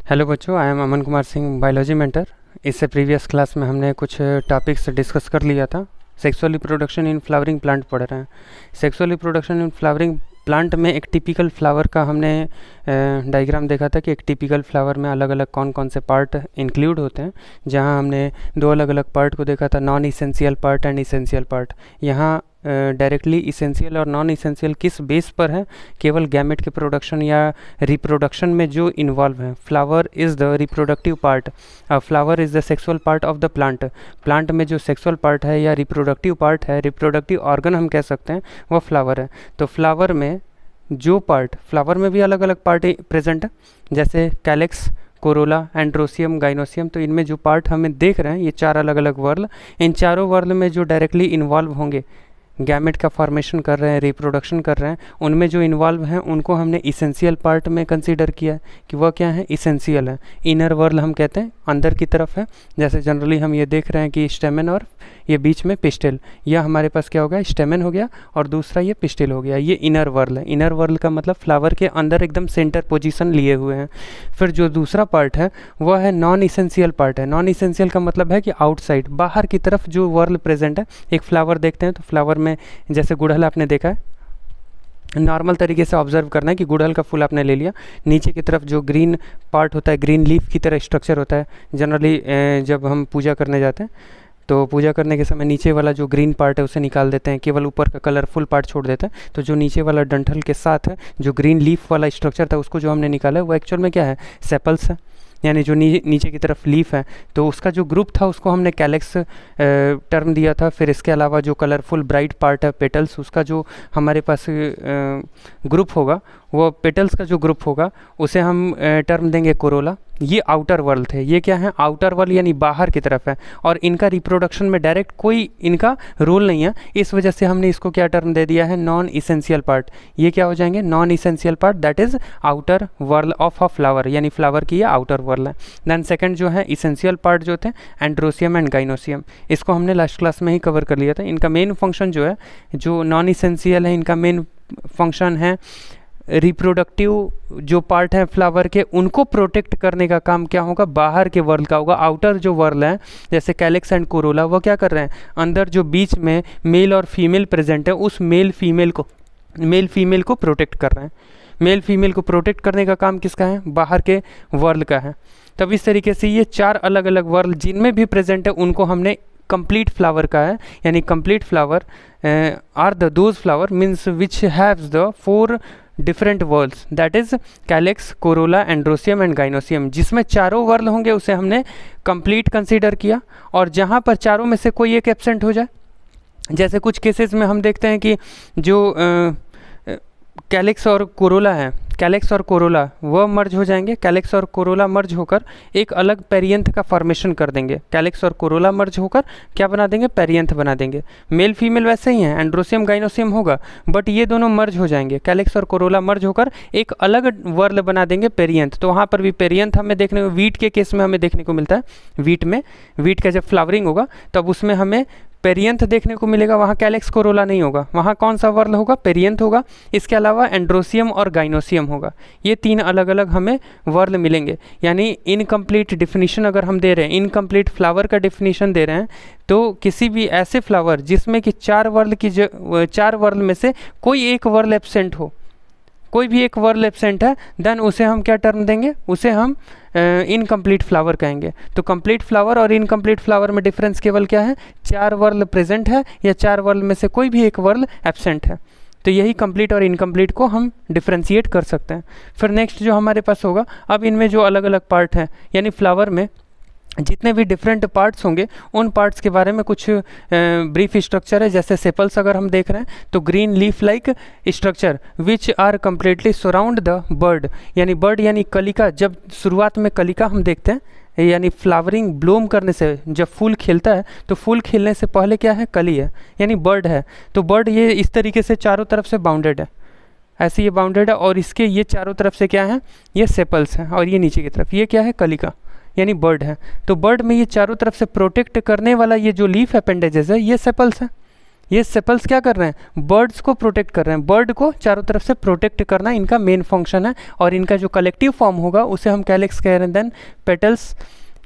Hello बच्चों, I am Aman Kumar Singh, biology mentor. इससे previous class में हमने कुछ टॉपिक्स डिस्कस कर लिया था। Sexual reproduction in flowering plant पढ़ रहे हैं। Sexual reproduction in flowering plant में एक टिपिकल फ्लावर का हमने डायग्राम देखा था कि एक टिपिकल फ्लावर में अलग अलग कौन कौन से पार्ट इंक्लूड होते हैं। जहां हमने दो अलग अलग पार्ट को देखा था, non essential part and essential part. यहाँ डायरेक्टली इसेंशियल और नॉन इसेंशियल किस बेस पर है? केवल गैमेट के प्रोडक्शन या रिप्रोडक्शन में जो इन्वॉल्व है। Flower is the reproductive part, flower is the sexual part of the plant. Plant में जो सेक्सुअल पार्ट है या रिप्रोडक्टिव पार्ट है, रिप्रोडक्टिव ऑर्गन हम कह सकते हैं, वह फ्लावर है। तो फ्लावर में जो पार्ट, फ्लावर में भी अलग अलग पार्ट प्रेजेंट है, जैसे कैलेक्स, कोरोला, एंड्रोसियम, गाइनोसियम। तो इनमें जो पार्ट हमें देख रहे हैं, ये चार अलग अलग वर्ल, इन चारों वर्ल में जो डायरेक्टली इन्वॉल्व होंगे, गैमेट का फॉर्मेशन कर रहे हैं, रिप्रोडक्शन कर रहे हैं, उनमें जो इन्वॉल्व हैं उनको हमने इसेंशियल पार्ट में कंसीडर किया है कि वह क्या है, इसेंशियल है। इनर वर्ल हम कहते हैं अंदर की तरफ है, जैसे जनरली हम ये देख रहे हैं कि स्टेमन और ये बीच में पिस्टिल, यह हमारे पास क्या हो गया, स्टेमन हो गया, और दूसरा ये पिस्टिल हो गया। ये इनर वर्ल है। इनर वर्ल का मतलब फ्लावर के अंदर एकदम सेंटर पोजीशन लिए हुए हैं। फिर जो दूसरा पार्ट है वह है नॉन इसेंशियल पार्ट है। नॉन इसेंशियल का मतलब है कि आउटसाइड, बाहर की तरफ जो वर्ल प्रेजेंट है। एक फ्लावर देखते हैं तो फ्लावर में जैसे गुड़हल आपने देखा है, नॉर्मल तरीके से ऑब्जर्व करना है कि गुड़हल का फूल आपने ले लिया, नीचे की तरफ जो ग्रीन पार्ट होता है, ग्रीन लीफ की तरह स्ट्रक्चर होता है। जनरली जब हम पूजा करने जाते हैं तो पूजा करने के समय नीचे वाला जो ग्रीन पार्ट है उसे निकाल देते हैं, केवल ऊपर का कलरफुल पार्ट छोड़ देते हैं। तो जो नीचे वाला डंठल के साथ है, जो ग्रीन लीफ वाला स्ट्रक्चर था, उसको जो हमने निकाला है वो एक्चुअल में क्या है, सेपल्स है, यानी जो नीचे की तरफ लीफ है। तो उसका जो ग्रुप था उसको हमने कैलेक्स टर्म दिया था। फिर इसके अलावा जो कलरफुल ब्राइट पार्ट है, पेटल्स, उसका जो हमारे पास ग्रुप होगा, वो पेटल्स का जो ग्रुप होगा उसे हम टर्म देंगे कोरोला। ये आउटर वर्ल थे। ये क्या है, आउटर वर्ल यानी बाहर की तरफ है, और इनका रिप्रोडक्शन में डायरेक्ट कोई इनका रोल नहीं है। इस वजह से हमने इसको क्या टर्म दे दिया है, नॉन इसेंशियल पार्ट। ये क्या हो जाएंगे, non essential part, that is outer whorl of a flower, यानी फ्लावर की ये आउटर वर्ल है। देन सेकंड जो है इसेंशियल पार्ट जो थे, एंड्रोसियम एंड गाइनोसियम, इसको हमने लास्ट क्लास में ही कवर कर लिया था। इनका मेन फंक्शन जो है, जो नॉन इसेंशियल है, इनका मेन फंक्शन है रिप्रोडक्टिव जो पार्ट है फ्लावर के, उनको प्रोटेक्ट करने का काम क्या होगा, बाहर के वर्ल का होगा। आउटर जो वर्ल है, जैसे कैलेक्स एंड कोरोला, वो क्या कर रहे हैं, अंदर जो बीच में मेल और फीमेल प्रेजेंट है, उस मेल फीमेल को प्रोटेक्ट कर रहे हैं। मेल फीमेल को प्रोटेक्ट करने का काम किसका है, बाहर के वर्ल का है। तब इस तरीके से ये चार अलग अलग वर्ल जिनमें भी प्रेजेंट है उनको हमने कंप्लीट फ्लावर का है, यानी complete flower are the those flower means which haves the four different whorls, that is calyx, corolla, androecium and gynoecium. जिसमें चारों वर्ल होंगे उसे हमने कंप्लीट कंसीडर किया। और जहाँ पर चारों में से कोई एक एब्सेंट हो जाए, जैसे कुछ केसेस में हम देखते हैं कि जो कैलेक्स और कोरोला है, कैलेक्स और कोरोला वह मर्ज हो जाएंगे। कैलेक्स और कोरोला मर्ज होकर एक अलग पेरियंथ का फॉर्मेशन कर देंगे। कैलेक्स और कोरोला मर्ज होकर क्या बना देंगे, पेरियंथ बना देंगे। मेल फीमेल वैसे ही हैं, एंड्रोसियम गाइनोसियम होगा, बट ये दोनों मर्ज हो जाएंगे। कैलेक्स और कोरोला मर्ज होकर एक अलग वर्ल बना देंगे, पेरियंथ। तो वहाँ पर भी पेरियंथ हमें देखने को, वीट के केस में हमें देखने को मिलता है। वीट का जब फ्लावरिंग होगा तब उसमें हमें पेरियंथ देखने को मिलेगा, वहाँ कैलेक्स कोरोला नहीं होगा। वहाँ कौन सा वर्ल होगा, पेरियंथ होगा। इसके अलावा एंड्रोसियम और गाइनोसियम होगा। ये तीन अलग अलग हमें वर्ल मिलेंगे। यानी इनकम्प्लीट डिफिनीशन अगर हम दे रहे हैं, इनकम्प्लीट फ्लावर का डिफिनीशन दे रहे हैं, तो किसी भी ऐसे फ्लावर जिसमें कि चार वर्ल में से कोई एक वर्ल एब्सेंट हो, कोई भी एक वर्ल एब्सेंट है, देन उसे हम क्या टर्म देंगे, उसे हम इनकम्प्लीट फ्लावर कहेंगे। तो कंप्लीट फ्लावर और इनकम्प्लीट फ्लावर में डिफरेंस केवल क्या है, चार वर्ल प्रेजेंट है या चार वर्ल में से कोई भी एक वर्ल एब्सेंट है। तो यही कंप्लीट और इनकम्प्लीट को हम डिफ्रेंशिएट कर सकते हैं। फिर नेक्स्ट जो हमारे पास होगा, अब इनमें जो अलग अलग पार्ट हैं, यानी फ्लावर में जितने भी डिफरेंट पार्ट्स होंगे उन पार्ट्स के बारे में कुछ ब्रीफ स्ट्रक्चर है। जैसे सेपल्स अगर हम देख रहे हैं तो green leaf like structure which are completely surround the bird, यानी बर्ड यानी कलिका। जब शुरुआत में कलिका हम देखते हैं, यानी फ्लावरिंग ब्लूम करने से जब फूल खिलता है तो फूल खिलने से पहले क्या है, कली है, यानी बर्ड है। तो बर्ड ये इस तरीके से चारों तरफ से बाउंडेड है, ऐसे ये बाउंडेड है, और इसके ये चारों तरफ से क्या है, ये सेपल्स हैं, और ये नीचे की तरफ ये क्या है, कलिका, यानी बर्ड है। तो बर्ड में ये चारों तरफ से प्रोटेक्ट करने वाला ये जो लीफ अपेंडेजेस है, ये सेपल्स है। ये सेपल्स क्या कर रहे हैं, बर्ड्स को प्रोटेक्ट कर रहे हैं, बर्ड को चारों तरफ से प्रोटेक्ट करना इनका मेन फंक्शन है। और इनका जो कलेक्टिव फॉर्म होगा उसे हम कैलिक्स कह रहे हैं। देन पेटल्स,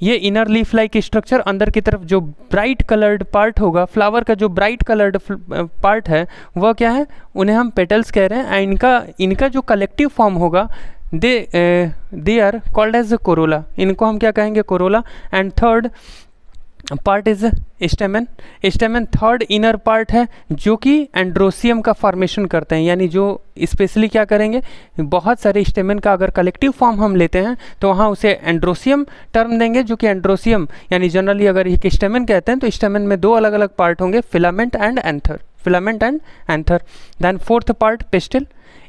ये इनर लीफ लाइक स्ट्रक्चर, अंदर की तरफ जो ब्राइट कलर्ड पार्ट होगा, फ्लावर का जो ब्राइट कलर्ड पार्ट है वह क्या है, उन्हें हम पेटल्स कह रहे हैं। एंड इनका जो कलेक्टिव फॉर्म होगा they are called as corolla, इनको हम क्या कहेंगे, corolla. And third part is stamen. Stamen third inner part है जो कि एंड्रोसियम का फॉर्मेशन करते हैं, यानी जो स्पेशली क्या करेंगे, बहुत सारे स्टेमन का अगर कलेक्टिव फॉर्म हम लेते हैं तो वहाँ उसे एंड्रोसियम टर्म देंगे, जो कि एंड्रोसियम यानी जनरली अगर एक स्टेमन कहते हैं तो स्टेमन में दो अलग अलग पार्ट होंगे, filament and anther, filament and anther. Then fourth part pistil,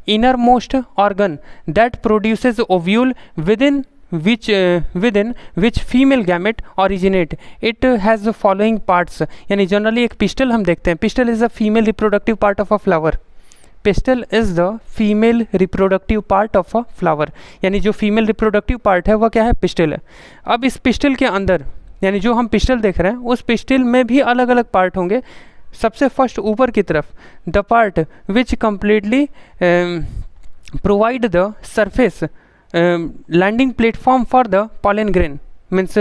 inner most organ that produces ovule within which female gamete originate. It has the following parts, यानी जनरली एक पिस्टल हम देखते हैं, pistil is the female reproductive part of a flower, pistil is the female reproductive part of a flower, यानी जो female reproductive part है वह क्या है, पिस्टल है। अब इस पिस्टल के अंदर, यानी जो हम पिस्टल देख रहे हैं उस पिस्टल में भी अलग अलग पार्ट होंगे। सबसे फर्स्ट ऊपर की तरफ the part which completely provide the surface landing platform for the pollen grain, means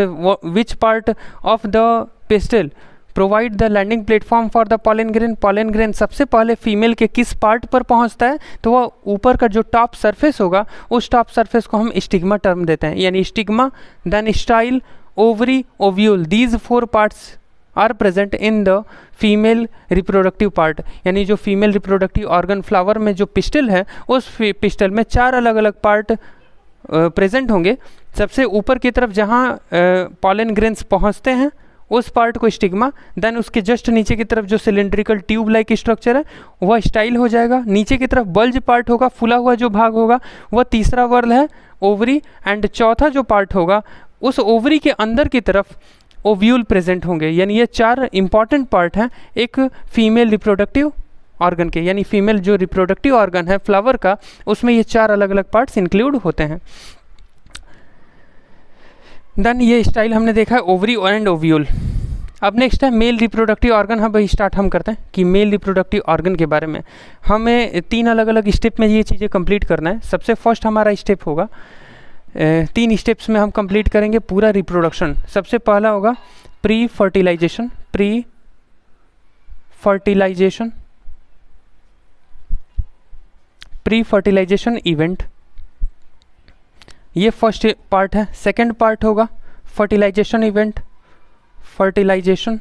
which part of the pistil provide the landing platform for the pollen grain. pollen grain सबसे पहले female के किस part पर पहुंचता है, तो वह ऊपर का जो टॉप सरफेस होगा उस टॉप सरफेस को हम स्टिग्मा टर्म देते हैं, यानी stigma, then style, ovary, ovule, these four parts are present in the female reproductive part, यानी जो फीमेल रिप्रोडक्टिव ऑर्गन फ्लावर में जो पिस्टल है उस पिस्टल में चार अलग अलग पार्ट प्रेजेंट होंगे। सबसे ऊपर की तरफ जहाँ पॉलन ग्रेन्स पहुँचते हैं उस पार्ट को स्टिग्मा, देन उसके जस्ट नीचे की तरफ जो सिलेंड्रिकल ट्यूब लाइक स्ट्रक्चर है वह स्टाइल हो जाएगा, नीचे की तरफ बल्ज पार्ट होगा, फुला हुआ जो भाग होगा वह तीसरा वर्ल है ओवरी, एंड चौथा जो पार्ट होगा उस ओवरी के अंदर की तरफ ओव्यूल प्रेजेंट होंगे। यानी ये चार इंपॉर्टेंट पार्ट हैं एक फीमेल रिप्रोडक्टिव ऑर्गन के, यानी फीमेल जो रिप्रोडक्टिव ऑर्गन है फ्लावर का उसमें ये चार अलग अलग पार्ट्स इंक्लूड होते हैं। देन ये स्टाइल हमने देखा है ओवरी एंड ओव्यूल। अब नेक्स्ट है मेल रिप्रोडक्टिव ऑर्गन। हाँ भाई स्टार्ट हम करते हैं कि मेल रिप्रोडक्टिव ऑर्गन के बारे में हमें तीन अलग अलग स्टेप में ये चीज़ें कंप्लीट करना है। सबसे फर्स्ट हमारा स्टेप होगा, तीन स्टेप्स में हम कंप्लीट करेंगे पूरा रिप्रोडक्शन। सबसे पहला होगा pre fertilisation, pre fertilisation, pre fertilisation event, ये फर्स्ट पार्ट है। सेकंड पार्ट होगा fertilisation event, fertilisation,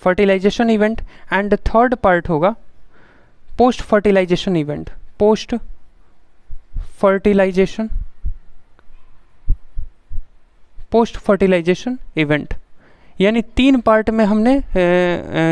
fertilisation event, and third part होगा post fertilisation event, post fertilisation, post fertilisation event. यानी तीन पार्ट में हमने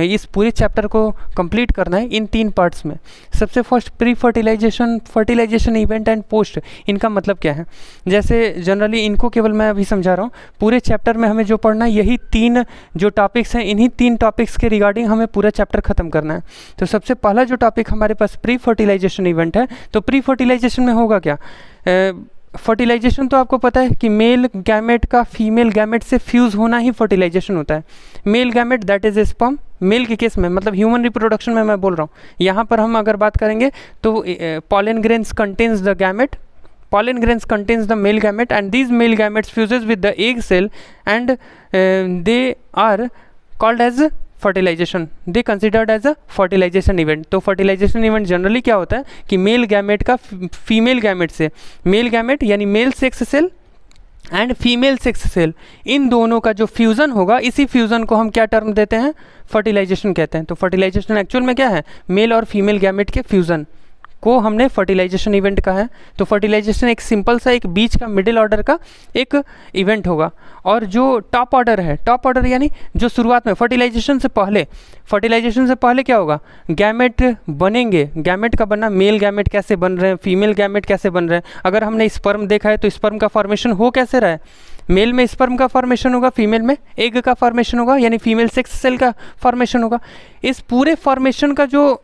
इस पूरे चैप्टर को कंप्लीट करना है इन तीन पार्ट्स में। सबसे first pre fertilization, fertilisation event and post, इनका मतलब क्या है, जैसे जनरली इनको केवल मैं अभी समझा रहा हूँ, पूरे चैप्टर में हमें जो पढ़ना है यही तीन जो टॉपिक्स हैं, इन्हीं तीन टॉपिक्स के रिगार्डिंग हमें पूरा चैप्टर खत्म करना है। तो सबसे पहला जो टॉपिक हमारे पास प्री फर्टिलाइजेशन इवेंट है, तो प्री फर्टिलाइजेशन में होगा क्या, फर्टिलाइजेशन तो आपको पता है कि मेल गैमेट का फीमेल गैमेट से फ्यूज़ होना ही फर्टिलाइजेशन होता है। Male gamete that is sperm, male के केस में मतलब ह्यूमन रिप्रोडक्शन में मैं बोल रहा हूँ। यहाँ पर हम अगर बात करेंगे तो pollen grains contains the gamete, pollen grains contains the male gamete and these male gametes fuses with the egg cell and they are called as fertilisation, they considered as a fertilisation event. तो fertilisation event generally क्या होता है कि male gamete का female gamete से, male gamete यानी male sex cell and female sex cell, इन दोनों का जो फ्यूज़न होगा, इसी फ्यूज़न को हम क्या टर्म देते हैं, फर्टिलाइजेशन कहते हैं। तो फर्टिलाइजेशन एक्चुअल में क्या है, मेल और फीमेल गैमेट के फ्यूज़न को हमने फर्टिलाइजेशन इवेंट कहा है। तो फर्टिलाइजेशन एक सिंपल सा एक बीच का मिडिल ऑर्डर का एक इवेंट होगा। और जो टॉप ऑर्डर है, टॉप ऑर्डर यानी जो शुरुआत में फर्टिलाइजेशन से पहले क्या होगा, गैमेट बनेंगे। गैमेट का बनना, मेल गैमेट कैसे बन रहे हैं, फीमेल गैमेट कैसे बन रहे हैं। अगर हमने स्पर्म देखा है तो स्पर्म का फॉर्मेशन हो कैसे रहा है, मेल में स्पर्म का फॉर्मेशन होगा, फीमेल में एग का फॉर्मेशन होगा, यानी फीमेल सेक्स सेल का फॉर्मेशन होगा। इस पूरे फॉर्मेशन का जो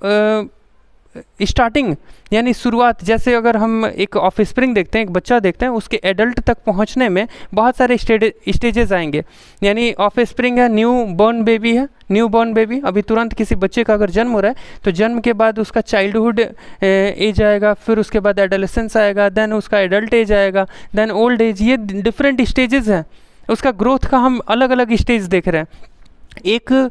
स्टार्टिंग यानी शुरुआत, जैसे अगर हम एक ऑफस्प्रिंग देखते हैं, एक बच्चा देखते हैं, उसके एडल्ट तक पहुंचने में बहुत सारे स्टेजेस आएंगे। यानी ऑफस्प्रिंग है, न्यू बॉर्न बेबी है, न्यू बॉर्न बेबी, अभी तुरंत किसी बच्चे का अगर जन्म हो रहा है तो जन्म के बाद उसका चाइल्डहुड एज आएगा, फिर उसके बाद एडोलेसेंस आएगा, देन उसका एडल्ट एज आएगा, देन ओल्ड एज। ये डिफरेंट स्टेजेस हैं उसका ग्रोथ का, हम अलग अलग स्टेज देख रहे हैं। एक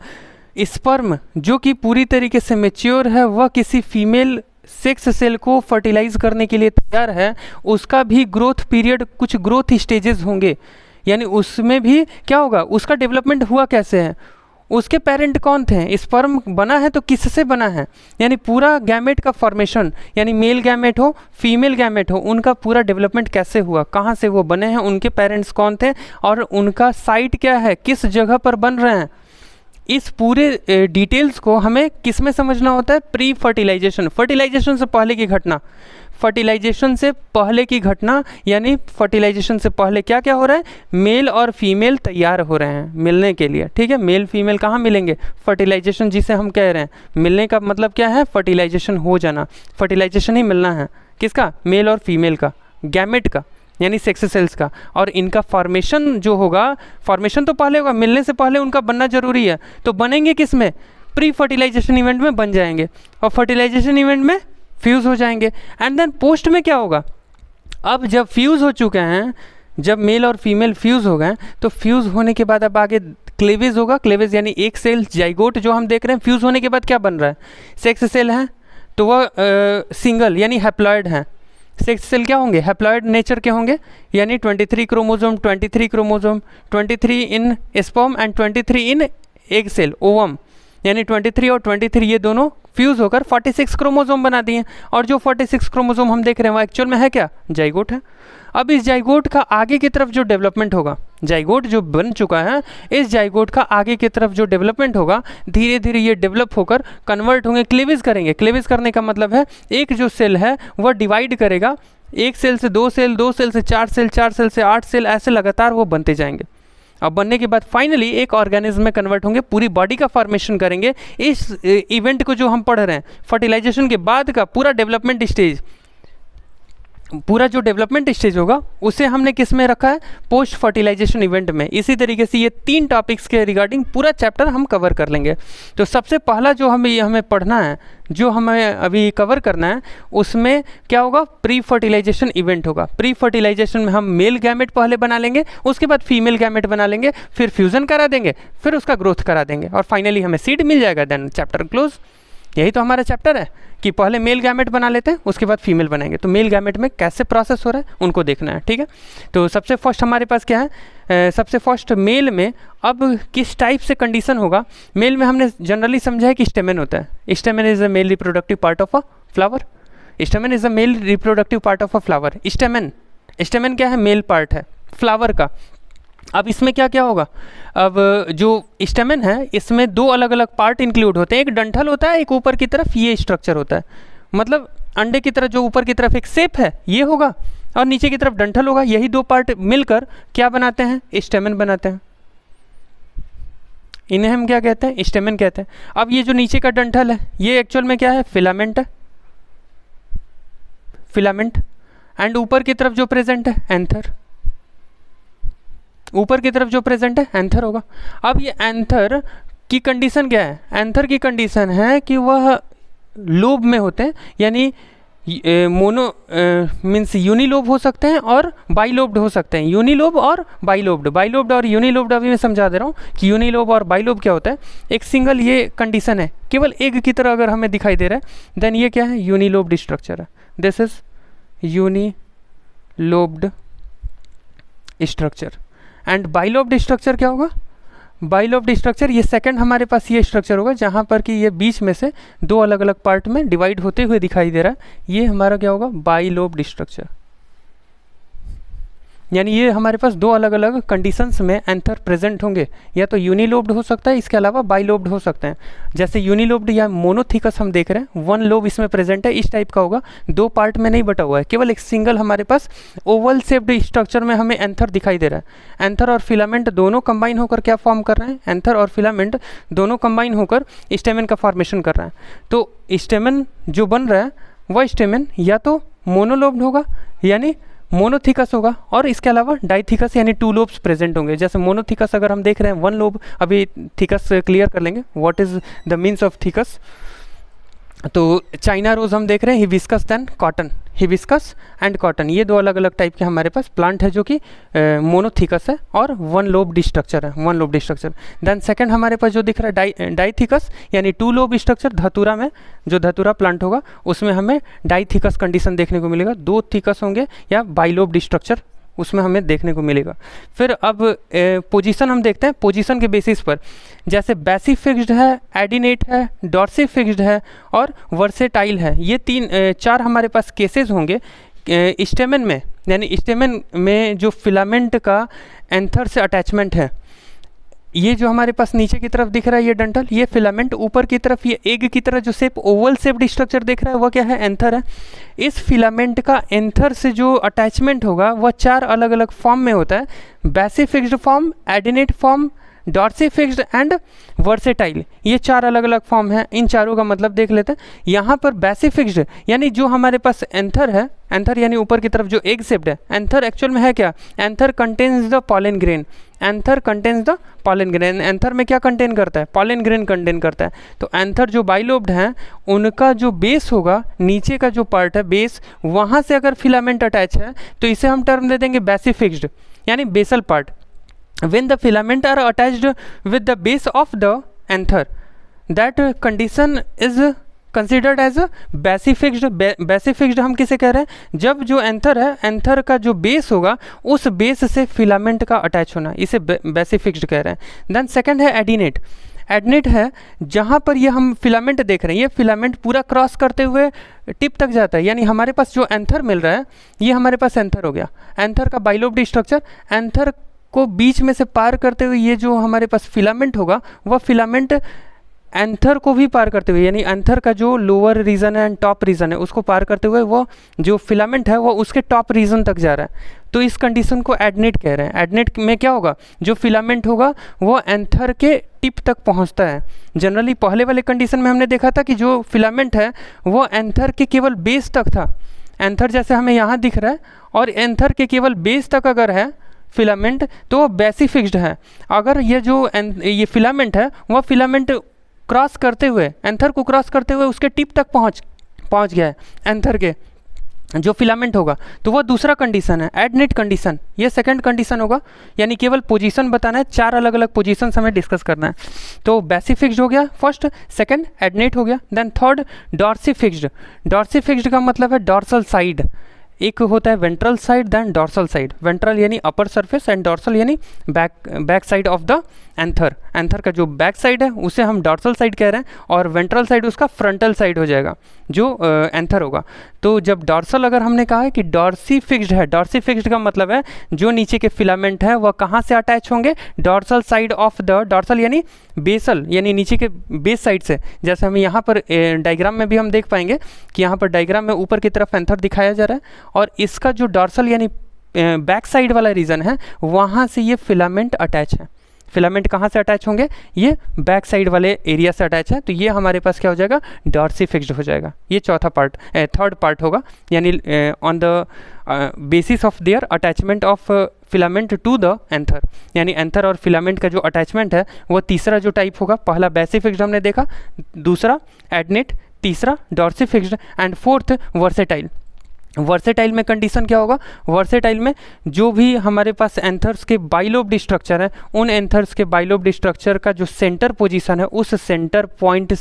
स्पर्म जो कि पूरी तरीके से मेच्योर है, वह किसी फीमेल सेक्स सेल को फर्टिलाइज करने के लिए तैयार है, उसका भी ग्रोथ पीरियड, कुछ ग्रोथ स्टेजेस होंगे। यानी उसमें भी क्या होगा, उसका डेवलपमेंट हुआ कैसे है, उसके पेरेंट कौन थे, स्पर्म बना है तो किससे बना है, यानी पूरा गैमेट का फॉर्मेशन, यानी मेल गैमेट हो फीमेल गैमेट हो, उनका पूरा डेवलपमेंट कैसे हुआ, कहाँ से वो बने हैं, उनके पेरेंट्स कौन थे और उनका साइट क्या है, किस जगह पर बन रहे हैं। इस पूरे डिटेल्स को हमें किस में समझना होता है, प्री फर्टिलाइजेशन, फर्टिलाइजेशन से पहले की घटना, फर्टिलाइजेशन से पहले की घटना, यानी फर्टिलाइजेशन से पहले क्या क्या हो रहा है, मेल और फीमेल तैयार हो रहे हैं मिलने के लिए। ठीक है, मेल फीमेल कहाँ मिलेंगे, फर्टिलाइजेशन जिसे हम कह रहे हैं, मिलने का मतलब क्या है, फर्टिलाइजेशन हो जाना, फर्टिलाइजेशन ही मिलना है, किसका, मेल और फीमेल का, गैमेट का यानी सेक्स सेल्स का। और इनका फॉर्मेशन जो होगा, फॉर्मेशन तो पहले होगा, मिलने से पहले उनका बनना जरूरी है, तो बनेंगे किस में, प्री फर्टिलाइजेशन इवेंट में बन जाएंगे, और फर्टिलाइजेशन इवेंट में फ्यूज़ हो जाएंगे। एंड देन पोस्ट में क्या होगा, अब जब फ्यूज़ हो चुके हैं, जब मेल और फीमेल फ्यूज़ हो गए, तो फ्यूज़ होने के बाद अब आगे क्लेवेज होगा, क्लेवेज यानी एक सेल जाइगोट जो हम देख रहे हैं, फ्यूज़ होने के बाद क्या बन रहा है, सेक्स सेल है तो वह सिंगल यानी हैप्लॉयड है, सेक्स सेल क्या होंगे, हैप्लॉयड नेचर के होंगे, यानी 23 chromosome 23 chromosome 23 in sperm and 23 in egg cell ovum, यानी 23 और 23 ये दोनों फ्यूज़ होकर 46 क्रोमोसोम बना दिए। और जो 46 क्रोमोसोम हम देख रहे हैं वो एक्चुअल में है क्या, जाइगोट है। अब इस जाइगोट का आगे की तरफ जो डेवलपमेंट होगा, जाइगोट जो बन चुका है, इस जाइगोट का आगे की तरफ जो डेवलपमेंट होगा, धीरे धीरे ये डेवलप होकर कन्वर्ट होंगे, क्लीवेज करेंगे। क्लीवेज करने का मतलब है एक जो सेल है वह डिवाइड करेगा, एक सेल से 2 सेल, 2 सेल से 4 सेल, 4 सेल से 8 सेल, ऐसे लगातार वो बनते जाएंगे। अब बनने के बाद फाइनली एक ऑर्गेनिज्म में कन्वर्ट होंगे, पूरी बॉडी का फॉर्मेशन करेंगे। इस इवेंट को जो हम पढ़ रहे हैं, फर्टिलाइजेशन के बाद का पूरा डेवलपमेंट स्टेज, पूरा जो डेवलपमेंट स्टेज होगा उसे हमने किस में रखा है, पोस्ट फर्टिलाइजेशन इवेंट में। इसी तरीके से ये 3 टॉपिक्स के रिगार्डिंग पूरा चैप्टर हम कवर कर लेंगे। तो सबसे पहला जो हमें पढ़ना है, जो हमें अभी कवर करना है, उसमें क्या होगा, प्री फर्टिलाइजेशन इवेंट होगा। प्री फर्टिलाइजेशन में हम मेल गैमेट पहले बना लेंगे, उसके बाद फीमेल गैमेट बना लेंगे, फिर फ्यूज़न करा देंगे, फिर उसका ग्रोथ करा देंगे, और फाइनली हमें सीड मिल जाएगा, देन चैप्टर क्लोज। यही तो हमारा चैप्टर है कि पहले मेल गैमेट बना लेते हैं, उसके बाद फीमेल बनाएंगे। तो मेल गैमेट में कैसे प्रोसेस हो रहा है उनको देखना है। ठीक है, तो सबसे फर्स्ट हमारे पास क्या है, सबसे फर्स्ट मेल में अब किस टाइप से कंडीशन होगा। मेल में हमने जनरली समझा है कि स्टेमेन होता है, stamen is a male reproductive part of a flower, stamen is a male reproductive part of a flower. Stamen क्या है, मेल पार्ट है फ्लावर का। अब इसमें क्या क्या होगा, अब जो स्टेमेन है इसमें 2 अलग अलग पार्ट इंक्लूड होते हैं, एक डंठल होता है, एक ऊपर की तरफ ये स्ट्रक्चर होता है, मतलब अंडे की तरह जो ऊपर की तरफ एक शेप है ये होगा, और नीचे की तरफ डंठल होगा। यही 2 पार्ट मिलकर क्या बनाते हैं, स्टेमेन बनाते हैं। इन्हें हम क्या कहते हैं, स्टेमेन कहते हैं। अब ये जो नीचे का डंठल है ये एक्चुअल में क्या है, फिलामेंट है, फिलामेंट। एंड ऊपर की तरफ जो प्रेजेंट है, एंथर, ऊपर की तरफ जो प्रेजेंट है एंथर होगा। अब ये एंथर की कंडीशन क्या है, एंथर की कंडीशन है कि वह लोब में होते हैं, यानी मोनो मीन्स यूनिलोब हो सकते हैं और बाइलोब्ड हो सकते हैं, यूनिलोब और बाइलोब्ड। बाइलोब्ड और यूनिलोब्ड अभी मैं समझा दे रहा हूँ कि यूनिलोब और बाइलोब क्या होता है। एक सिंगल ये कंडीशन है, केवल एग की तरह अगर हमें दिखाई दे रहा है, देन ये क्या है, यूनिलोब्ड स्ट्रक्चर है। This is unilobed structure. And bilobed structure क्या होगा, बाइलोब्ड स्ट्रक्चर ये सेकंड हमारे पास ये स्ट्रक्चर होगा जहाँ पर कि ये बीच में से 2 अलग अलग पार्ट में डिवाइड होते हुए दिखाई दे रहा है, ये हमारा क्या होगा, बाइलोब्ड स्ट्रक्चर। यानी ये हमारे पास दो अलग अलग कंडीशंस में एंथर प्रेजेंट होंगे, या तो यूनिलोब्ड हो सकता है, इसके अलावा बाइलोब्ड हो सकते हैं। जैसे यूनिलोब्ड या मोनोथिकस हम देख रहे हैं, वन लोब इसमें प्रेजेंट है, इस टाइप का होगा, दो पार्ट में नहीं बटा हुआ है, केवल एक सिंगल हमारे पास ओवल शेप्ड स्ट्रक्चर में हमें एंथर दिखाई दे रहा है। एंथर और फिलामेंट दोनों कंबाइन होकर क्या फॉर्म कर रहे हैं, एंथर और फिलामेंट दोनों कंबाइन होकर स्टेमेन का फॉर्मेशन कर रहे हैं। तो स्टेमेन जो बन रहा है वह स्टेमेन या तो मोनोलोब्ड होगा यानी मोनोथिकस होगा, और इसके अलावा डाइथिकस यानी टू लोब्स प्रेजेंट होंगे। जैसे मोनोथिकस अगर हम देख रहे हैं वन लोब, अभी थिकस क्लियर कर लेंगे, what is the means of thecas. तो चाइना रोज हम देख रहे हैं, hibiscus then cotton, hibiscus and cotton, ये दो अलग अलग टाइप के हमारे पास प्लांट है जो कि मोनोथिकस है और वन लोब स्ट्रक्चर है, one lobe structure. Then second हमारे पास जो दिख रहा है डाइथिकस यानी टू लोब स्ट्रक्चर, धतूरा में जो धतूरा प्लांट होगा उसमें हमें डाइथिकस कंडीशन देखने को मिलेगा, दो थिकस होंगे या बाइलोब स्ट्रक्चर उसमें हमें देखने को मिलेगा। फिर अब पोजीशन हम देखते हैं, पोजीशन के बेसिस पर जैसे बेसी फिक्स्ड है, एडिनेट है, डॉर्सी फिक्स्ड है और वर्सेटाइल है, ये चार हमारे पास केसेस होंगे स्टेमेन में। यानी स्टेमेन में जो फिलामेंट का एंथर से अटैचमेंट है, ये जो हमारे पास नीचे की तरफ दिख रहा है ये डंठल, ये फिलामेंट, ऊपर की तरफ ये एग की तरह जो शेप ओवल शेप्ड स्ट्रक्चर दिख रहा है वह क्या है, एंथर है। इस फिलामेंट का एंथर से जो अटैचमेंट होगा वह चार अलग अलग फॉर्म में होता है, basifixed form, adnate form, dorsifixed and versatile, ये चार अलग अलग फॉर्म हैं। इन चारों का मतलब देख लेते हैं। यहाँ पर बेसी फिक्स्ड यानी जो हमारे पास एंथर है, एंथर यानी ऊपर की तरफ जो एग शेप्ड है, एंथर एक्चुअल में है क्या, anther contains the pollen grain, anther contains the pollen grain. Anther में क्या कंटेन करता है, पॉलन ग्रेन कंटेन करता है। तो एंथर जो बाइलोब्ड हैं उनका जो बेस होगा, नीचे का जो पार्ट है बेस, वहाँ से अगर फिलामेंट अटैच है तो इसे हम टर्म दे देंगे बेसी फिक्स्ड यानी basal part. When the filament are attached with the base of the anther, that condition is considered as बेसी फिक्स्ड। बेसी फिक्स्ड हम किसे कह रहे हैं, जब जो एंथर है, एंथर का जो बेस होगा उस बेस से फिलामेंट का अटैच होना, इसे बेसी फिक्स्ड कह रहे हैं। देन सेकंड है एडिनेट। एडिनेट है जहाँ पर ये हम फिलामेंट देख रहे हैं, ये फिलामेंट पूरा क्रॉस करते हुए टिप तक जाता है, यानी हमारे पास जो एंथर मिल रहा है ये हमारे पास एंथर हो गया, एंथर का बाइलोब्ड स्ट्रक्चर, एंथर को बीच में से पार करते हुए ये जो हमारे पास फिलामेंट होगा वह फिलामेंट एंथर को भी पार करते हुए, यानी एंथर का जो लोअर रीजन है एंड टॉप रीजन है उसको पार करते हुए वो जो फिलामेंट है वो उसके टॉप रीजन तक जा रहा है। तो इस कंडीशन को एडिनेट कह रहे हैं। एडिनेट में क्या होगा, जो फिलामेंट होगा वो एंथर के टिप तक पहुंचता है। जनरली पहले वाले कंडीशन में हमने देखा था कि जो फिलामेंट है वो एंथर के केवल बेस तक था, एंथर जैसे हमें यहाँ दिख रहा है, और एंथर के केवल बेस तक अगर है फिलामेंट तो बेसी फिक्स्ड है। अगर ये फिलामेंट है वह फिलामेंट क्रॉस करते हुए, एंथर को क्रॉस करते हुए उसके टिप तक पहुंच गया है एंथर के जो फिलामेंट होगा, तो वह दूसरा कंडीशन है एडिनेट कंडीशन। ये सेकंड कंडीशन होगा, यानी केवल पोजीशन बताना है, चार अलग अलग पोजीशंस हमें डिस्कस करना है। तो बेसी फिक्स्ड हो गया फर्स्ट, सेकंड एडिनेट हो गया, then third dorsifixed. Dorsifixed का मतलब है डॉर्सल साइड, एक होता है ventral side then dorsal side. Ventral यानी अपर सरफेस एंड डॉर्सल यानी back side of the anther. Anther का जो बैक साइड है उसे हम डॉर्सल साइड कह रहे हैं, और वेंट्रल साइड उसका फ्रंटल साइड हो जाएगा जो एंथर होगा। तो जब डॉर्सल अगर हमने कहा है कि डॉर्सी फिक्स्ड है, डॉर्सी फिक्स्ड का मतलब है जो नीचे के फिलामेंट है वह कहाँ से अटैच होंगे, dorsal side of the, dorsal यानी बेसल यानी नीचे के बेस साइड से। जैसे हम यहाँ पर डायग्राम में भी हम देख पाएंगे कि यहाँ पर डायग्राम में ऊपर की तरफ एंथर दिखाया जा रहा है, और इसका जो डॉर्सल यानी बैक साइड वाला रीजन है वहाँ से ये फिलामेंट अटैच है। फिलामेंट कहाँ से अटैच होंगे, ये बैक साइड वाले एरिया से अटैच है, तो ये हमारे पास क्या हो जाएगा, डॉर्सी फिक्स्ड हो जाएगा। ये चौथा पार्ट, थर्ड पार्ट होगा, यानी on the basis of their attachment of filament to the anther, यानी एंथर और फिलामेंट का जो अटैचमेंट है वो तीसरा जो टाइप होगा। पहला बेसी फिक्स्ड हमने देखा, दूसरा एडिनेट, तीसरा dorsifixed and fourth versatile. Versatile में कंडीशन क्या होगा, वर्सेटाइल में जो भी हमारे पास एंथर्स के बाइलोब्ड स्ट्रक्चर है, उन एंथर्स के बाइलोब्ड स्ट्रक्चर का जो सेंटर पोजीशन है उस सेंटर पॉइंट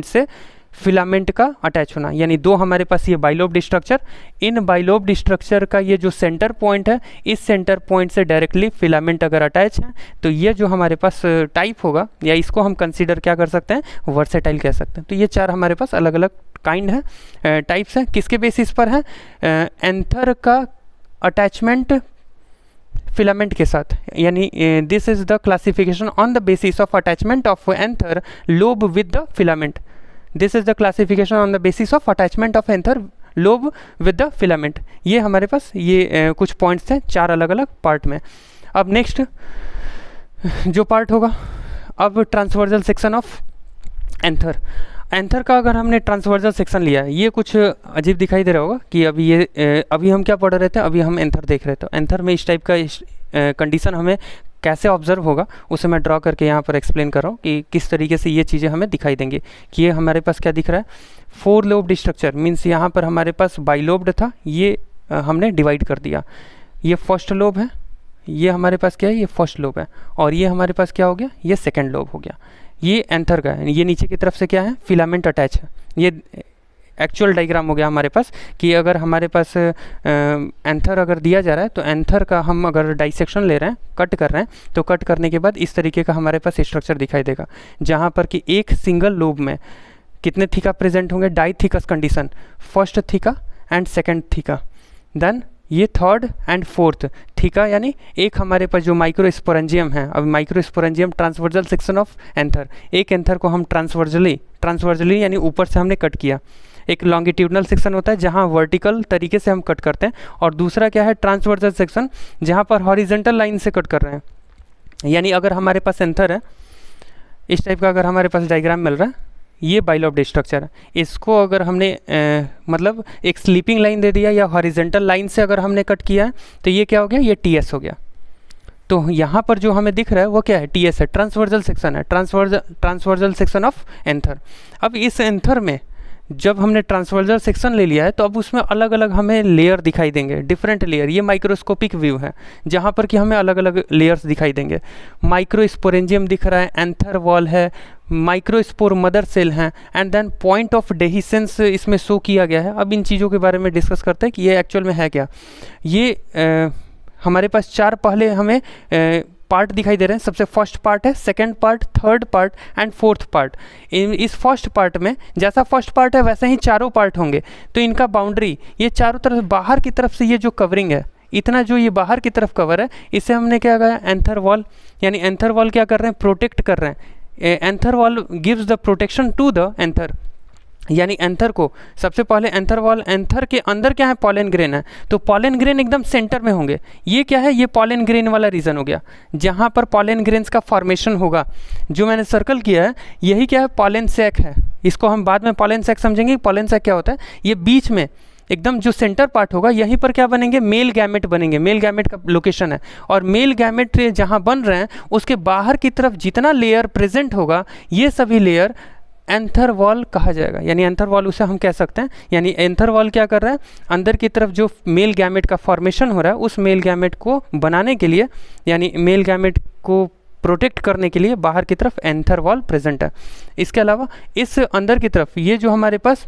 से फिलामेंट का अटैच होना। यानी दो हमारे पास ये बाइलोब्ड स्ट्रक्चर, इन बाइलोब्ड स्ट्रक्चर का ये जो सेंटर पॉइंट है, इस सेंटर पॉइंट से डायरेक्टली फिलामेंट अगर अटैच है तो ये जो हमारे पास टाइप होगा, या इसको हम कंसीडर क्या कर सकते हैं, वर्सेटाइल कह सकते हैं। तो ये चार हमारे पास अलग अलग काइंड है, टाइप्स हैं। किसके बेसिस पर है, एंथर का अटैचमेंट फिलामेंट के साथ, यानी this is the classification on the basis of attachment of anther lobe with the filament. This is the classification on the basis of attachment of anther lobe with the filament. ये हमारे पास ये कुछ points हैं 4 अलग अलग part में। अब next जो पार्ट होगा, अब transversal section of anther. Anther का अगर हमने ट्रांसवर्जल सेक्शन लिया, ये कुछ अजीब दिखाई दे रहा होगा कि अभी हम क्या पढ़ रहे थे, अभी हम एंथर देख रहे थे। एंथर में इस टाइप का कंडीशन हमें कैसे ऑब्जर्व होगा उसे मैं ड्रॉ करके यहाँ पर एक्सप्लेन कर रहा हूँ कि किस तरीके से ये चीज़ें हमें दिखाई देंगी। कि ये हमारे पास क्या दिख रहा है, 4 लोब्ड स्ट्रक्चर, मीन्स यहाँ पर हमारे पास बाइलोब्ड था, ये हमने डिवाइड कर दिया। ये फर्स्ट लोब है, ये हमारे पास क्या है, ये फर्स्ट लोब है, और ये हमारे पास क्या हो गया, ये सेकेंड लोब हो गया। ये एंथर का है, ये नीचे की तरफ से क्या है, फिलामेंट अटैच है। ये एक्चुअल डायग्राम हो गया हमारे पास कि अगर हमारे पास एंथर अगर दिया जा रहा है तो एंथर का हम अगर डाइसेक्शन ले रहे हैं, कट कर रहे हैं, तो कट करने के बाद इस तरीके का हमारे पास स्ट्रक्चर दिखाई देगा, जहाँ पर कि एक सिंगल लोब में कितने थीका प्रेजेंट होंगे, dithecous condition, first theca and second theca, then ये थर्ड एंड फोर्थ थीका, यानी एक हमारे पास जो माइक्रोस्पोरेंजियम है। अब microsporangium transversal section of anther, एक एंथर को हम ट्रांसवर्जली यानी ऊपर से हमने कट किया। एक लॉन्गिट्यूडनल सेक्शन होता है जहाँ वर्टिकल तरीके से हम कट करते हैं, और दूसरा क्या है, ट्रांसवर्जल सेक्शन, जहाँ पर हॉरिजेंटल लाइन से कट कर रहे हैं। यानी अगर हमारे पास एंथर है, इस टाइप का अगर हमारे पास डायग्राम मिल रहा है, ये बाइलोब्ड स्ट्रक्चर है, इसको अगर हमने मतलब एक स्लीपिंग लाइन दे दिया या हॉरिजेंटल लाइन से अगर हमने कट किया है, तो ये क्या हो गया, ये टीएस हो गया। तो यहाँ पर जो हमें दिख रहा है वो क्या है, टीएस है, ट्रांसवर्जल सेक्शन है, ट्रांसवर्जल सेक्शन ऑफ एंथर। अब इस एंथर में जब हमने ट्रांसवर्जल सेक्शन ले लिया है, तो अब उसमें अलग अलग हमें लेयर दिखाई देंगे, डिफरेंट लेयर। ये माइक्रोस्कोपिक व्यू है जहाँ पर कि हमें अलग अलग लेयर्स दिखाई देंगे। माइक्रोस्पोरेंजियम दिख रहा है, एंथर वॉल है, माइक्रोस्पोर मदर सेल हैं, and then point of dehiscence इसमें शो किया गया है। अब इन चीज़ों के बारे में डिस्कस करते हैं कि ये एक्चुअल में है क्या। ये हमारे पास 4 पहले हमें पार्ट दिखाई दे रहे हैं। सबसे फर्स्ट पार्ट है, second part, third part and fourth part. इस फर्स्ट पार्ट में जैसा फर्स्ट पार्ट है वैसे ही चारों पार्ट होंगे। तो इनका बाउंड्री, ये चारों तरफ बाहर की तरफ से ये जो कवरिंग है, इतना जो ये बाहर की तरफ कवर है, इसे हमने क्या कहा, एंथर वॉल। यानी एंथर वॉल क्या कर रहे हैं, प्रोटेक्ट कर रहे हैं। Anther wall gives the protection to the anther, यानी एंथर को सबसे पहले एंथर वॉल, एंथर के अंदर क्या है, पॉलन ग्रेन है, तो पॉलन ग्रेन एकदम सेंटर में होंगे। ये क्या है, ये पॉलन ग्रेन वाला रीजन हो गया जहाँ पर पॉलन ग्रेन्स का फॉर्मेशन होगा। जो मैंने सर्कल किया है यही क्या है, पॉलन सैक है। इसको हम बाद में पॉलन सैक समझेंगे। पॉलन सैक क्या होता है, ये बीच में एकदम जो सेंटर पार्ट होगा, यहीं पर क्या बनेंगे, मेल गैमेट बनेंगे। मेल गैमेट का लोकेशन है, और मेल गैमेट जहाँ बन रहे हैं उसके बाहर की तरफ जितना लेयर प्रेजेंट होगा, ये सभी लेयर एंथर वॉल कहा जाएगा। यानी एंथर वॉल उसे हम कह सकते हैं। यानी एंथर वॉल क्या कर रहा है, अंदर की तरफ जो मेल गैमेट का फॉर्मेशन हो रहा है, उस मेल गैमेट को बनाने के लिए, यानी मेल गैमेट को प्रोटेक्ट करने के लिए बाहर की तरफ एंथर वॉल प्रेजेंट है। इसके अलावा इस अंदर की तरफ ये जो हमारे पास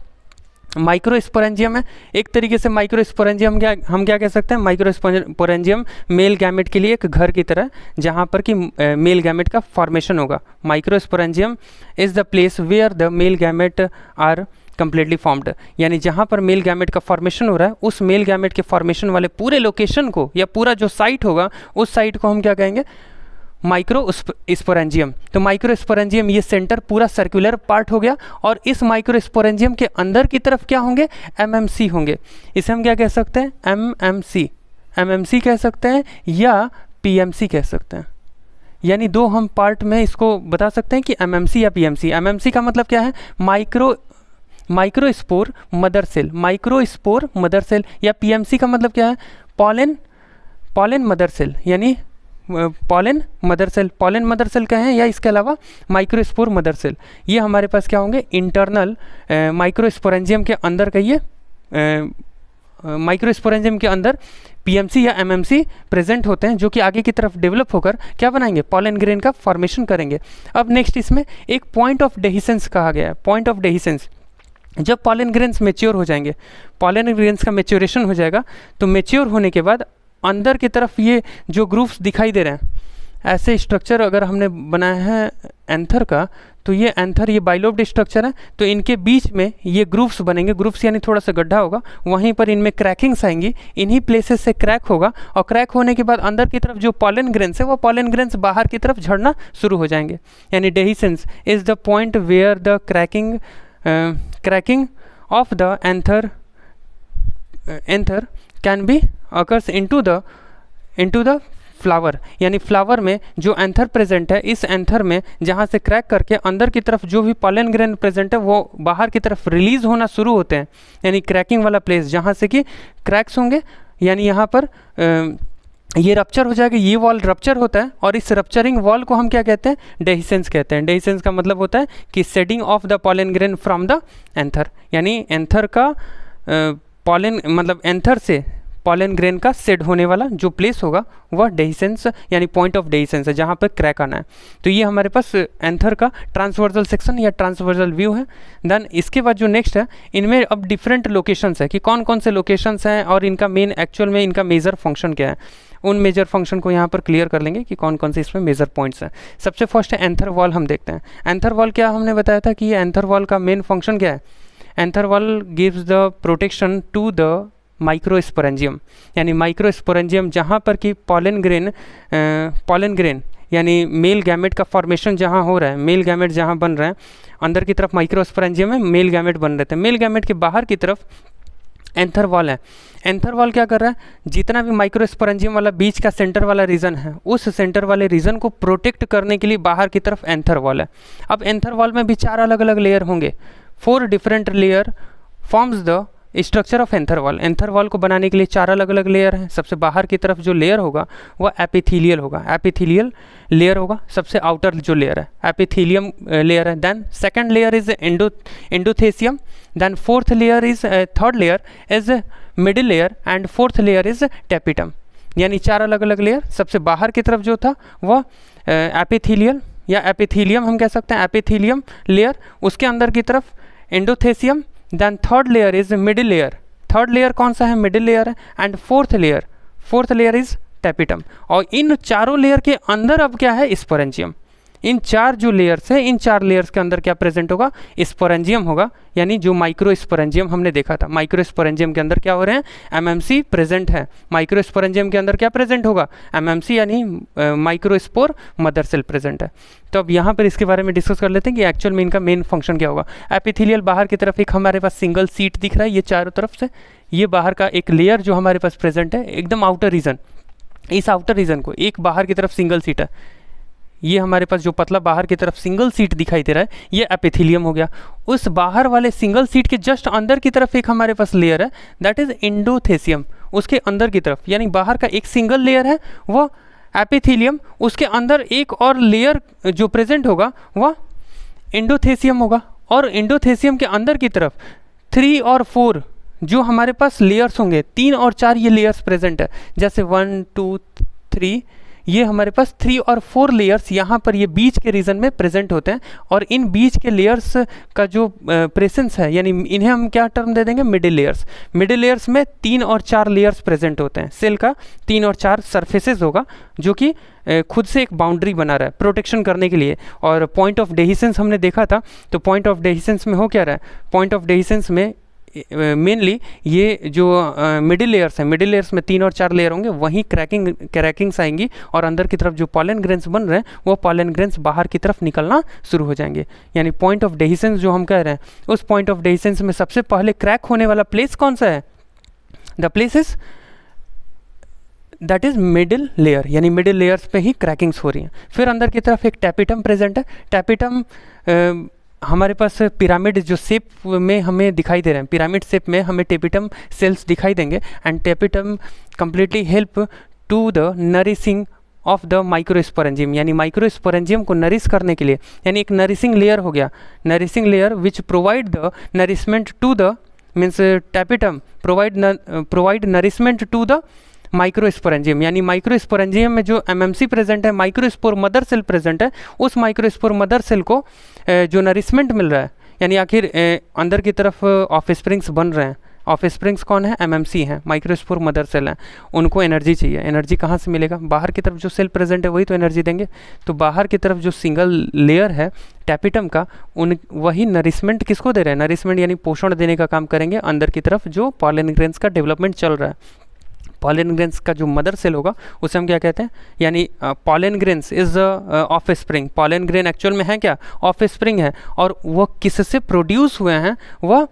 माइक्रोस्पोरेंजियम है, एक तरीके से माइक्रोस्पोरेंजियम हम क्या कह सकते हैं, माइक्रोस्पोरेंजियम मेल गैमेट के लिए एक घर की तरह, जहाँ पर कि मेल गैमेट का फॉर्मेशन होगा। Microsporangium is the place where the male gamete are completely formed. यानी जहाँ पर मेल गैमेट का फॉर्मेशन हो रहा है, उस मेल गैमेट के फॉर्मेशन वाले पूरे लोकेशन को, या पूरा जो साइट होगा, उस साइट को हम क्या कहेंगे, माइक्रोस्पोरेंजियम। तो माइक्रोस्पोरेंजियम ये सेंटर पूरा सर्कुलर पार्ट हो गया, और इस माइक्रोस्पोरेंजियम के अंदर की तरफ क्या होंगे, एमएमसी होंगे। इसे हम क्या कह सकते हैं, एमएमसी कह सकते हैं, या पीएमसी कह सकते हैं। यानी दो हम पार्ट में इसको बता सकते हैं कि एमएमसी या पीएमसी। एमएमसी का मतलब क्या है, microspore mother cell, microspore mother cell, या पीएमसी का मतलब क्या है, पॉलन मदर सेल, यानी pollen mother cell. Pollen mother cell कहें, या इसके अलावा माइक्रोस्पोर मदर सेल। ये हमारे पास क्या होंगे, इंटरनल माइक्रोस्पोरेंजियम के अंदर कहिए, माइक्रोस्पोरेंजियम के अंदर पीएमसी या एमएमसी प्रेजेंट होते हैं, जो कि आगे की तरफ डेवलप होकर क्या बनाएंगे, पॉलन ग्रेन का फॉर्मेशन करेंगे। अब नेक्स्ट इसमें एक पॉइंट ऑफ डेहिसेंस कहा गया है। पॉइंट ऑफ डेहिसेंस, जब पॉलन ग्रेन्स मेच्योर हो जाएंगे, पॉलन ग्रेन्स का मेच्योरेशन हो जाएगा, तो मेच्योर होने के बाद अंदर की तरफ ये जो ग्रूव्स दिखाई दे रहे हैं, ऐसे स्ट्रक्चर अगर हमने बनाया है एंथर का, तो ये एंथर, ये बाइलोब्ड स्ट्रक्चर है, तो इनके बीच में ये ग्रूव्स बनेंगे, ग्रूव्स यानी थोड़ा सा गड्ढा होगा, वहीं पर इनमें क्रैकिंग्स आएंगी, इन्हीं प्लेसेस से क्रैक होगा, और क्रैक होने के बाद अंदर की तरफ जो पॉलन ग्रेन्स है वो पॉलन ग्रेन्स बाहर की तरफ झड़ना शुरू हो जाएंगे। यानी dehiscence is the point where the cracking of the anther can be occurs into the flower. यानी फ्लावर में जो एंथर प्रेजेंट है, इस एंथर में जहाँ से क्रैक करके अंदर की तरफ जो भी पॉलन ग्रेन प्रेजेंट है वो बाहर की तरफ रिलीज होना शुरू होते हैं, यानी क्रैकिंग वाला प्लेस जहाँ से कि क्रैक्स होंगे, यानी यहाँ पर ये रप्चर हो जाएगा, ये वॉल रप्चर होता है, और इस रप्चरिंग वॉल को हम क्या कहते हैं, डेहिसेंस कहते हैं। डेहिसेंस का मतलब होता है कि shedding of the pollen grain from the anther, यानी एंथर का पॉलन मतलब एंथर से पॉलन ग्रेन का सेड होने वाला जो प्लेस होगा वह डेहिसेंस यानी पॉइंट ऑफ डेहिसेंस है, जहाँ पर क्रैक आना है। तो ये हमारे पास एंथर का ट्रांसवर्सल सेक्शन या ट्रांसवर्सल व्यू है। देन इसके बाद जो नेक्स्ट है, इनमें अब डिफरेंट लोकेशंस है कि कौन कौन से लोकेशंस हैं और इनका मेन एक्चुअल में इनका मेजर फंक्शन क्या है। उन मेजर फंक्शन को यहाँ पर क्लियर कर लेंगे कि कौन कौन से इसमें मेजर पॉइंट्स हैं। सबसे फर्स्ट है एंथर वॉल, हम देखते हैं। एंथर वॉल क्या हमने बताया था कि ये एंथर वॉल का मेन फंक्शन क्या है। Anther wall gives the protection to the microsporangium, यानी माइक्रोस्पोरेंजियम जहाँ पर कि पॉलन ग्रेन यानी मेल गैमेट का फॉर्मेशन जहाँ हो रहा है, मेल गैमेट जहाँ बन रहे हैं, अंदर की तरफ माइक्रोस्पोरेंजियम में मेल गैमेट बन रहे थे, मेल गैमेट के बाहर की तरफ एंथर वॉल है। एंथर वॉल क्या कर रहा है, जितना भी माइक्रोस्पोरेंजियम वाला बीच का सेंटर वाला रीजन है, उस सेंटर वाले रीजन को प्रोटेक्ट करने के लिए बाहर की तरफ एंथर वॉल है। अब एंथर वॉल में भी 4 अलग अलग लेयर होंगे, 4 different layer forms the structure of anther wall. Anther wall को बनाने के लिए 4 अलग अलग लेयर हैं। सबसे बाहर की तरफ जो लेयर होगा वह एपिथेलियल होगा, एपिथेलियल लेयर होगा, सबसे आउटर जो लेयर है एपिथेलियम लेयर है। Then second layer is endothecium, then fourth layer is third layer is middle layer and fourth layer is tapetum. यानी 4 अलग अलग लेयर। सबसे बाहर की तरफ जो था वह एपिथेलियल या एपिथेलियम हम कह सकते हैं, एपिथेलियम लेयर, उसके अंदर की तरफ endothecium, then third layer is middle layer, third layer कौन सा है, मिडिल लेयर है, and fourth layer is tapetum. और इन चारों लेयर के अंदर अब क्या है, स्पोरेंजियम। इन 4 जो लेयर्स है, इन 4 लेयर्स के अंदर क्या प्रेजेंट होगा, स्पोरेंजियम होगा, यानी जो माइक्रो स्पोरेंजियम हमने देखा था। माइक्रो स्पोरेंजियम के अंदर क्या हो रहे हैं, एमएमसी प्रेजेंट है। माइक्रो स्पोरेंजियम के अंदर क्या प्रेजेंट होगा, एमएमसी यानी माइक्रोस्पोर मदर सेल प्रेजेंट है। तो अब यहाँ पर इसके बारे में डिस्कस कर लेते हैं कि एक्चुअल में इनका मेन फंक्शन क्या होगा। एपिथेलियल बाहर की तरफ एक हमारे पास सिंगल सीट दिख रहा है, ये चारों तरफ से, ये बाहर का एक लेयर जो हमारे पास प्रेजेंट है, एकदम आउटर रीजन। इस आउटर रीजन को एक बाहर की तरफ सिंगल सीट है, ये हमारे पास जो पतला बाहर की तरफ सिंगल सीट दिखाई दे रहा है, ये एपिथेलियम हो गया। उस बाहर वाले सिंगल सीट के जस्ट अंदर की तरफ एक हमारे पास लेयर है, दैट इज एंडोथेसियम। उसके अंदर की तरफ यानी बाहर का एक सिंगल लेयर है वह एपिथेलियम, उसके अंदर एक और लेयर जो प्रेजेंट होगा वह एंडोथेसियम होगा। और एंडोथेसियम के अंदर की तरफ 3 और 4 जो हमारे पास लेयर्स होंगे, 3 और 4 ये लेयर्स प्रेजेंट है, जैसे 1 2 3, ये हमारे पास 3 और 4 लेयर्स यहाँ पर ये बीच के रीजन में प्रेजेंट होते हैं। और इन बीच के लेयर्स का जो प्रेजेंस है, यानी इन्हें हम क्या टर्म दे देंगे, मिडिल लेयर्स। मिडिल लेयर्स में 3 और 4 लेयर्स प्रेजेंट होते हैं। सेल का 3 और 4 सरफेसेस होगा जो कि खुद से एक बाउंड्री बना रहा है प्रोटेक्शन करने के लिए। और पॉइंट ऑफ डेहिसेंस हमने देखा था, तो पॉइंट ऑफ डेहिसेंस में हो क्या रहा है, पॉइंट ऑफ डेहिसेंस में मेनली ये जो मिडिल लेयर्स हैं, मिडिल लेयर्स में 3 और 4 लेयर होंगे, वहीं क्रैकिंग्स आएंगी और अंदर की तरफ जो पॉलन ग्रेन्स बन रहे हैं वो पॉलन ग्रेन्स बाहर की तरफ निकलना शुरू हो जाएंगे। यानी पॉइंट ऑफ डेहिसेंस जो हम कह रहे हैं, उस पॉइंट ऑफ डेहिसेंस में सबसे पहले क्रैक होने वाला प्लेस कौन सा है, the place is that is middle layer, यानी मिडिल लेयर्स पे ही क्रैकिंग्स हो रही हैं। फिर अंदर की तरफ एक टेपिटम प्रेजेंट है। टेपिटम हमारे पास पिरामिड जो शेप में हमें दिखाई दे रहे हैं, पिरामिड शेप में हमें टेपिटम सेल्स दिखाई देंगे। And tapetum completely help to the nourishing of the microsporangium, यानी माइक्रोस्पोरेंजियम को नरिश करने के लिए, यानी एक नरिशिंग लेयर हो गया, nourishing layer which provide the nourishment to the means tapetum provide nourishment to the microsporangium. यानी माइक्रोस्पोरेंजियम में जो एमएमसी प्रेजेंट है, माइक्रोस्पोर मदर सेल प्रेजेंट है, उस माइक्रोस्पोर मदर सेल को जो नरिशमेंट मिल रहा है, यानी आखिर अंदर की तरफ ऑफ स्प्रिंग्स बन रहे हैं, ऑफ स्प्रिंग्स कौन है, एमएमसी हैं, माइक्रोस्पोर मदर सेल हैं, उनको एनर्जी चाहिए। एनर्जी कहाँ से मिलेगा, बाहर की तरफ जो सेल प्रेजेंट है वही तो एनर्जी देंगे। तो बाहर की तरफ जो सिंगल लेयर है टैपिटम का, उन वही नरिशमेंट किसको दे रहे हैं, नरिशमेंट यानी पोषण देने का काम करेंगे अंदर की तरफ जो पॉलन ग्रेन्स का डेवलपमेंट चल रहा है। पॉलन ग्रेन्स का जो मदर सेल होगा उसे हम क्या कहते हैं, यानी pollen grains is of spring. Pollen grain actual में है क्या, ऑफ स्प्रिंग है, और वो किससे प्रोड्यूस हुए हैं, वह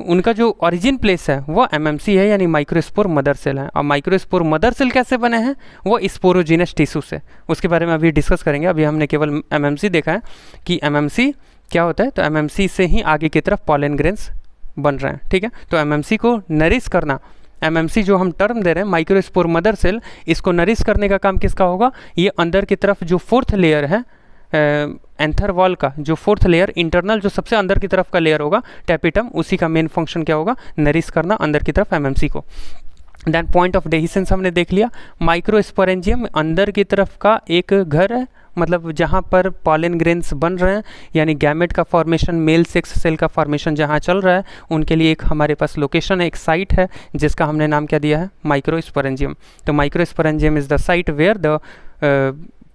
उनका जो ओरिजिन प्लेस है वो एमएमसी है, यानी माइक्रोस्पोर मदर सेल है। और माइक्रोस्पोर मदर सेल कैसे बने हैं, वो स्पोरोजिनस टिश्यू से, उसके बारे में अभी डिस्कस करेंगे। अभी हमने केवल एमएमसी देखा है कि एमएमसी क्या होता है, तो एमएमसी से ही आगे की तरफ पॉलन ग्रेन्स बन रहे हैं, ठीक है। तो एमएमसी को नरिश करना, एमएमसी जो हम टर्म दे रहे हैं माइक्रोस्पोर मदर सेल, इसको नरिश करने का काम किसका होगा, ये अंदर की तरफ जो फोर्थ लेयर है एंथर वॉल का जो फोर्थ लेयर, इंटरनल जो सबसे अंदर की तरफ का लेयर होगा टैपिटम, उसी का मेन फंक्शन क्या होगा, नरिश करना अंदर की तरफ एमएमसी को। देन पॉइंट ऑफ डेहिसेंस हमने देख लिया। माइक्रोस्पोरेंजियम अंदर की तरफ का एक घर है, मतलब जहाँ पर पॉलन ग्रेन्स बन रहे हैं, यानी गैमेट का फॉर्मेशन, मेल सेक्स सेल का फॉर्मेशन जहाँ चल रहा है, उनके लिए एक हमारे पास लोकेशन है, एक साइट है, जिसका हमने नाम क्या दिया है, माइक्रोस्पोरेंजियम। तो microsporangium is the site where the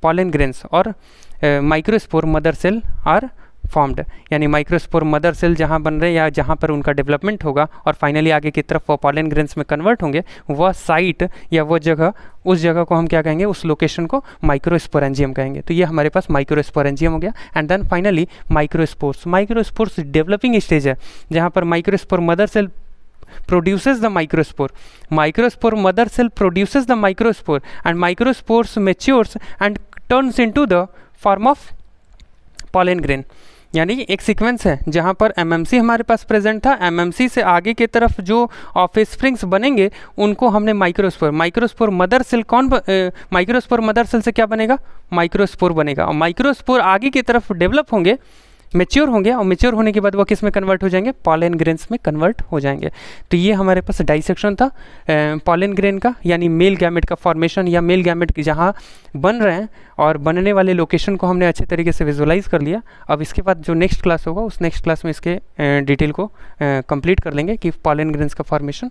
pollen grains और microspore mother cell are formed, यानी माइक्रोस्पोर मदर सेल जहाँ बन रहे हैं या जहाँ पर उनका डेवलपमेंट होगा और फाइनली आगे की तरफ वो पॉलन ग्रेन्स में कन्वर्ट होंगे, वह साइट या वो जगह, उस जगह को हम क्या कहेंगे, उस लोकेशन को माइक्रोस्पोरेंजियम कहेंगे। तो ये हमारे पास माइक्रोस्पोरेंजियम हो गया। And then finally microspores. Microspores developing stage है जहाँ पर microspore mother cell produces the microspore mother cell produces the microspore and microspores matures and turns into the form of pollen grain। यानी एक सीक्वेंस है जहाँ पर एमएमसी हमारे पास present था, एमएमसी से आगे की तरफ जो ऑफ स्प्रिंग्स बनेंगे उनको हमने microspore mother cell microspore mother cell से क्या बनेगा, माइक्रोस्पोर बनेगा, और माइक्रोस्पोर आगे की तरफ डेवलप होंगे, मेच्योर होंगे, और मेच्योर होने के बाद वो किस में कन्वर्ट हो जाएंगे, पॉलन ग्रेन्स में कन्वर्ट हो जाएंगे। तो ये हमारे पास डाइसेक्शन था पॉलन ग्रेन का, यानी मेल गैमेट का फॉर्मेशन या मेल गैमेट जहाँ बन रहे हैं और बनने वाले लोकेशन को हमने अच्छे तरीके से विजुलाइज कर लिया। अब इसके बाद जो नेक्स्ट क्लास होगा उस नेक्स्ट क्लास में इसके डिटेल को कंप्लीट कर लेंगे कि पॉलन ग्रेन्स का फॉर्मेशन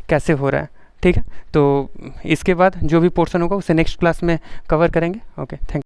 कैसे हो रहा है, ठीक है। तो इसके बाद जो भी पोर्शन होगा उसे नेक्स्ट क्लास में कवर करेंगे। Okay, thank you.